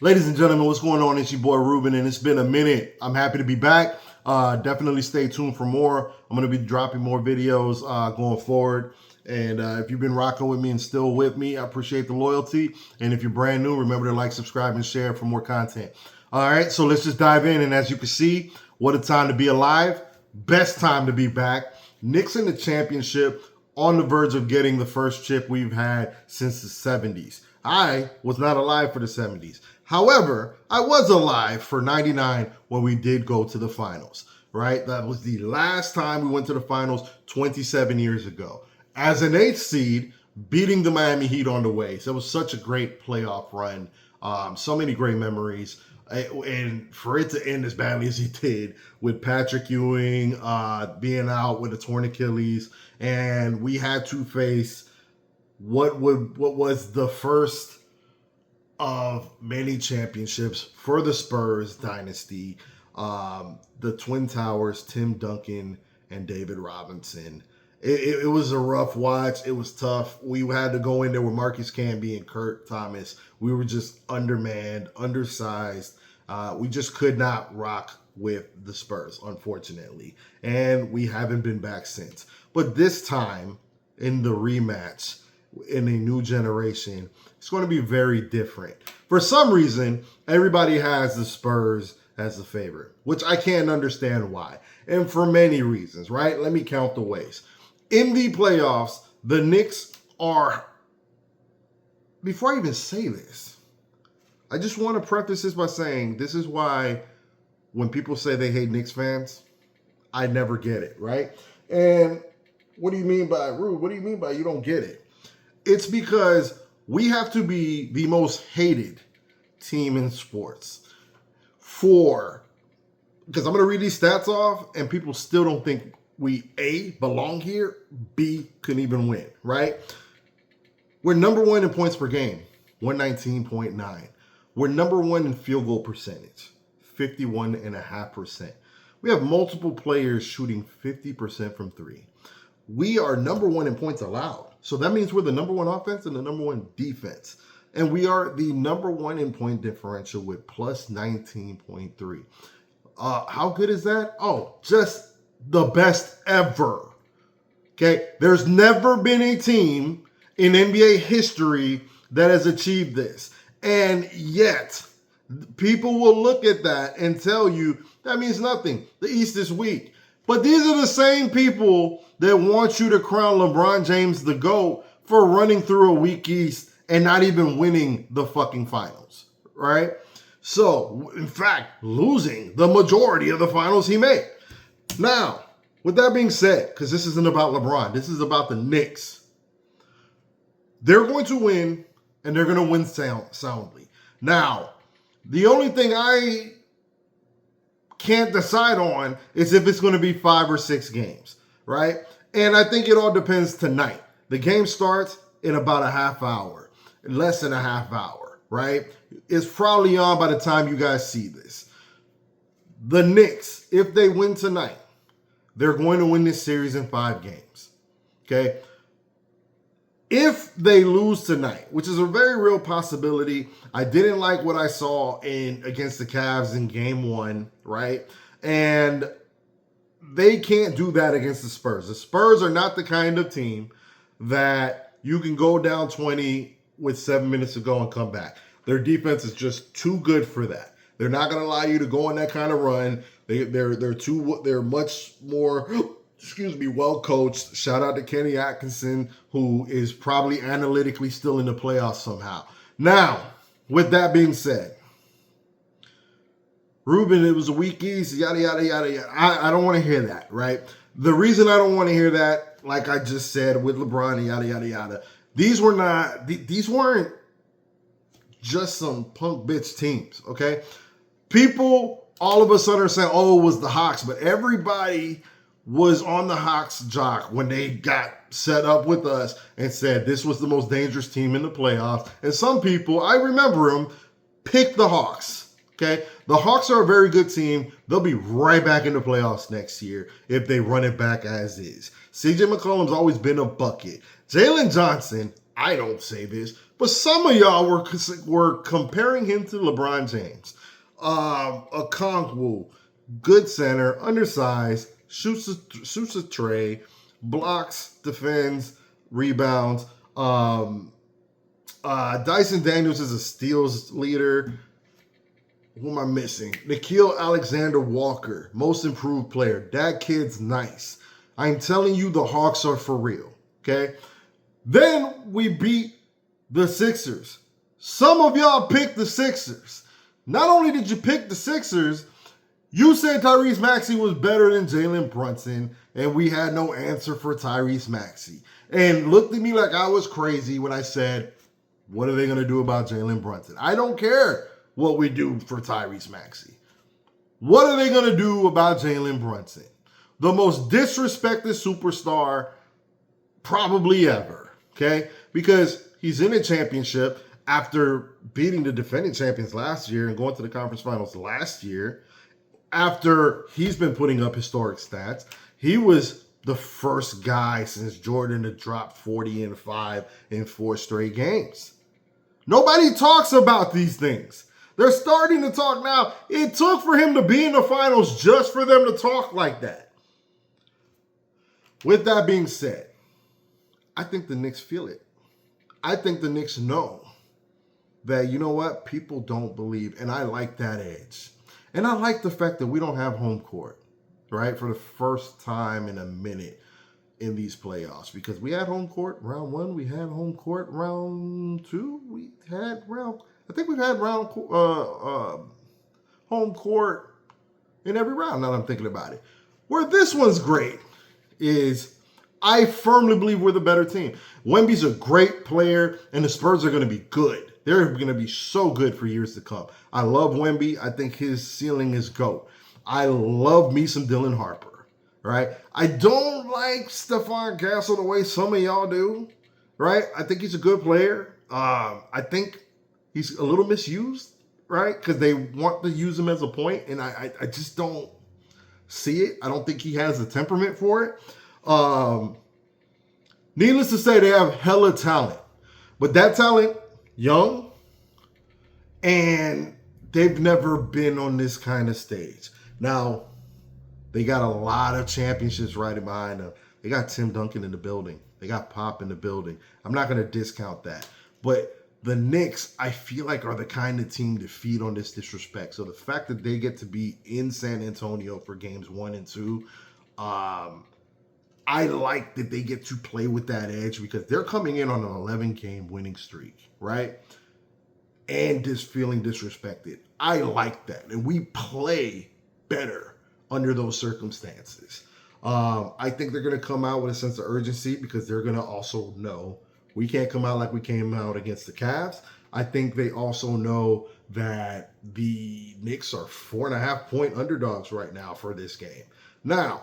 Ladies and gentlemen, what's going on? It's your boy Ruben, and it's been a minute. I'm happy to be back. Definitely stay tuned for more. I'm going to be dropping more videos going forward. And if you've been rocking with me and still with me, I appreciate the loyalty. And if you're brand new, remember to like, subscribe, and share for more content. All right, so let's just dive in. And as you can see, what a time to be alive. Best time to be back. Knicks in the championship, on the verge of getting the first chip we've had since the 70s. I was not alive for the 70s. However, I was alive for 99 when we did go to the finals, right? That was the last time we went to the finals 27 years ago. As an 8th seed, beating the Miami Heat on the way. So it was such a great playoff run. So many great memories. And for it to end as badly as he did, with Patrick Ewing being out with a torn Achilles, and we had to face what was the first of many championships for the Spurs dynasty, the Twin Towers, Tim Duncan and David Robinson. It was a rough watch. It was tough. We had to go in there with Marcus Camby and Kurt Thomas. We were just undermanned, undersized. We just could not rock with the Spurs, unfortunately. And we haven't been back since. But this time, in the rematch, in a new generation, it's going to be very different. For some reason, everybody has the Spurs as the favorite, which I can't understand why. And for many reasons, right? Let me count the ways. In the playoffs, the Knicks are, before I even say this, I just want to preface this by saying this is why when people say they hate Knicks fans, I never get it, right? And what do you mean by, Rude, what do you mean by you don't get it? It's because we have to be the most hated team in sports because I'm going to read these stats off and people still don't think we A, belong here, B, couldn't even win, right? We're number one in points per game, 119.9. We're number one in field goal percentage, 51.5%. We have multiple players shooting 50% from three. We are number one in points allowed. So that means we're the number one offense and the number one defense. And we are the number one in point differential with plus 19.3. How good is that? Oh, just the best ever. Okay, there's never been a team in NBA history that has achieved this. And yet, people will look at that and tell you that means nothing. The East is weak. But these are the same people that want you to crown LeBron James the GOAT for running through a weak East and not even winning the fucking finals, right? So, in fact, losing the majority of the finals he made. Now, with that being said, because this isn't about LeBron, this is about the Knicks. They're going to win, and they're going to win soundly. Now, the only thing I can't decide on is if it's going to be 5 or 6 games, right? And I think it all depends tonight. The game starts in about a half hour, less than a half hour, right? It's probably on by the time you guys see this. The Knicks, if they win tonight, they're going to win this series in 5 games, okay? If they lose tonight, which is a very real possibility, I didn't like what I saw against the Cavs in game 1, right? And they can't do that against the Spurs. The Spurs are not the kind of team that you can go down 20 with 7 minutes to go and come back. Their defense is just too good for that. They're not going to allow you to go on that kind of run. They're much more well coached. Shout out to Kenny Atkinson, who is probably analytically still in the playoffs somehow. Now, with that being said, Ruben, it was a weak East, yada, yada, yada, yada. I don't want to hear that, right? The reason I don't want to hear that, like I just said with LeBron and yada, yada, yada, these weren't just some punk bitch teams, okay? People all of a sudden are saying, oh, it was the Hawks, but everybody was on the Hawks jock when they got set up with us and said this was the most dangerous team in the playoffs. And some people, I remember them, picked the Hawks, okay? The Hawks are a very good team. They'll be right back in the playoffs next year if they run it back as is. CJ McCollum's always been a bucket. Jalen Johnson, I don't say this, But some of y'all were comparing him to LeBron James. A Kongwu, good center, undersized, shoots a tray, blocks, defends, rebounds. Dyson Daniels is a steals leader. Who am I missing? Nickeil Alexander-Walker, most improved player. That kid's nice. I'm telling you, the Hawks are for real. Okay? Then we beat the Sixers. Some of y'all picked the Sixers. Not only did you pick the Sixers, you said Tyrese Maxey was better than Jalen Brunson, and we had no answer for Tyrese Maxey. And looked at me like I was crazy when I said, what are they going to do about Jalen Brunson? I don't care what we do for Tyrese Maxey. What are they going to do about Jalen Brunson? The most disrespected superstar probably ever, okay? Because he's in a championship after beating the defending champions last year and going to the conference finals last year. After he's been putting up historic stats, he was the first guy since Jordan to drop 40 and 5 in 4 straight games. Nobody talks about these things. They're starting to talk now. It took for him to be in the finals just for them to talk like that. With that being said, I think the Knicks feel it. I think the Knicks know that, you know what, people don't believe, and I like that edge. And I like the fact that we don't have home court, right, for the first time in a minute in these playoffs. Because we had home court round 1, we had home court round 2, I think we've had home court in every round now that I'm thinking about it. Where this one's great is I firmly believe we're the better team. Wemby's a great player, and the Spurs are going to be good. They're going to be so good for years to come. I love Wemby. I think his ceiling is GOAT. I love me some Dylan Harper, right? I don't like Stephon Castle the way some of y'all do, right? I think he's a good player. I think he's a little misused, right? Because they want to use him as a point, and I just don't see it. I don't think he has the temperament for it. Needless to say, they have hella talent. But that talent, young, and they've never been on this kind of stage. Now, they got a lot of championships right behind them. They got Tim Duncan in the building. They got Pop in the building. I'm not going to discount that. But the Knicks, I feel like, are the kind of team to feed on this disrespect. So the fact that they get to be in San Antonio for games 1 and 2, I like that they get to play with that edge because they're coming in on an 11-game winning streak, right? And just feeling disrespected. I like that. And we play better under those circumstances. I think they're going to come out with a sense of urgency because they're going to also know we can't come out like we came out against the Cavs. I think they also know that the Knicks are 4.5-point underdogs right now for this game. Now,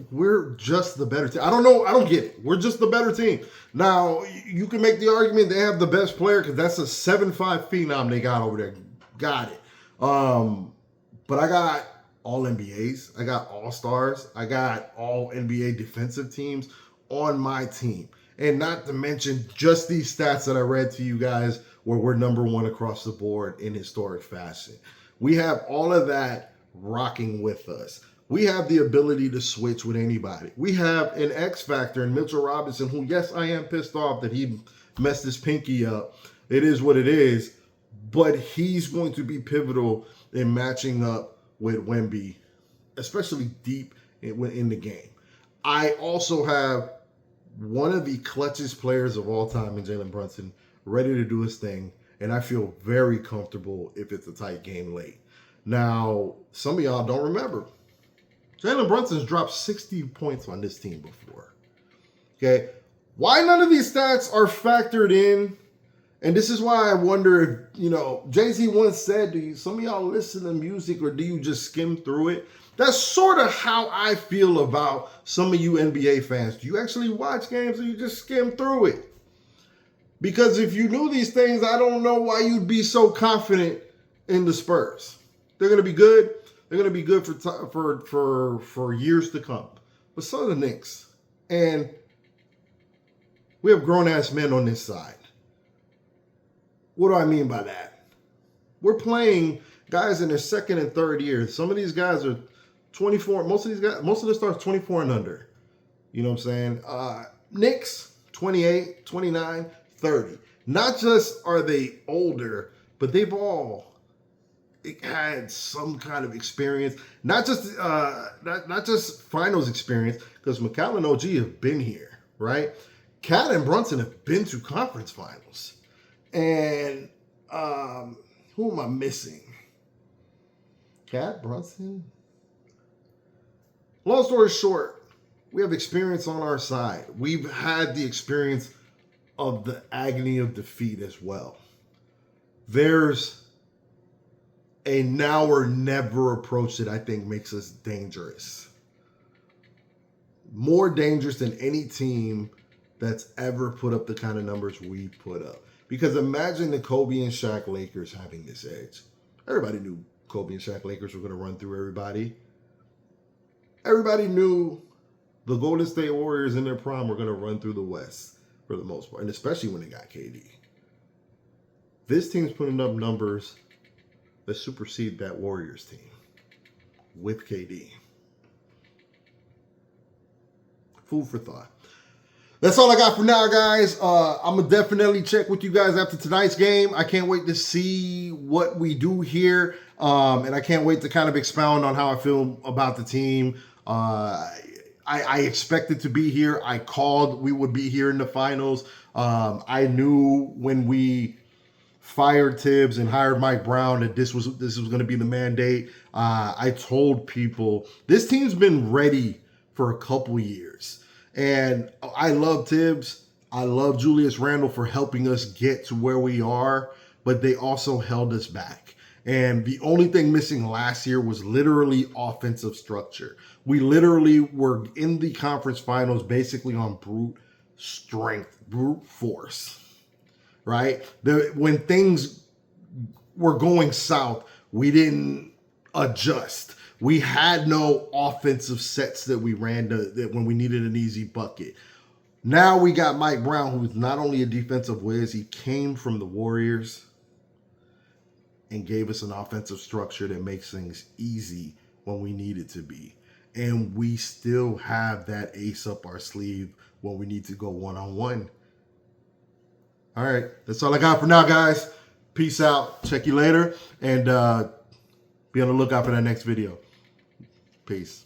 we're just the better team. I don't know. I don't get it. We're just the better team. Now, you can make the argument they have the best player because that's a 7'5" phenom they got over there. Got it. But I got all NBAs. I got all-stars. I got all NBA defensive teams on my team. And not to mention just these stats that I read to you guys where we're number 1 across the board in historic fashion. We have all of that rocking with us. We have the ability to switch with anybody. We have an X factor in Mitchell Robinson, who, yes, I am pissed off that he messed his pinky up. It is what it is. But he's going to be pivotal in matching up with Wemby, especially deep in the game. I also have one of the clutchest players of all time in Jalen Brunson ready to do his thing, and I feel very comfortable if it's a tight game late. Now, some of y'all don't remember. Jalen Brunson's dropped 60 points on this team before. Okay? Why none of these stats are factored in? And this is why I wonder if, Jay-Z once said, do some of y'all listen to music or do you just skim through it? That's sort of how I feel about some of you NBA fans. Do you actually watch games or you just skim through it? Because if you knew these things, I don't know why you'd be so confident in the Spurs. They're going to be good. They're going to be good for years to come. But so are the Knicks. And We have grown-ass men on this side. What do I mean by that? We're playing guys in their second and third years. Some of these guys are 24. Most of the stars 24 and under. You know what I'm saying? Knicks, 28, 29, 30. Not just are they older, but they've all had some kind of experience. Not just finals experience, because McCall and OG have been here, right? Cat and Brunson have been to conference finals. And who am I missing? Cat, Brunson? Long story short, we have experience on our side. We've had the experience of the agony of defeat as well. There's a now or never approach that I think makes us dangerous. More dangerous than any team that's ever put up the kind of numbers we put up. Because imagine the Kobe and Shaq Lakers having this edge. Everybody knew Kobe and Shaq Lakers were going to run through everybody. Everybody knew the Golden State Warriors in their prime were going to run through the West for the most part, and especially when they got KD. This team's putting up numbers that supersede that Warriors team with KD. Food for thought. That's all I got for now, guys. I'm going to definitely check with you guys after tonight's game. I can't wait to see what we do here. And I can't wait to kind of expound on how I feel about the team. I expected to be here. I called we would be here in the finals. I knew when we fired Tibbs and hired Mike Brown that this was going to be the mandate. I told people this team's been ready for a couple years. And I love Tibbs. I love Julius Randle for helping us get to where we are, but they also held us back. And the only thing missing last year was literally offensive structure. We literally were in the conference finals basically on brute strength, brute force, right? When things were going south, we didn't adjust. We had no offensive sets that we ran when we needed an easy bucket. Now we got Mike Brown, who's not only a defensive whiz, he came from the Warriors and gave us an offensive structure that makes things easy when we need it to be. And we still have that ace up our sleeve when we need to go one-on-one. All right, that's all I got for now, guys. Peace out. Check you later. And be on the lookout for that next video. Peace.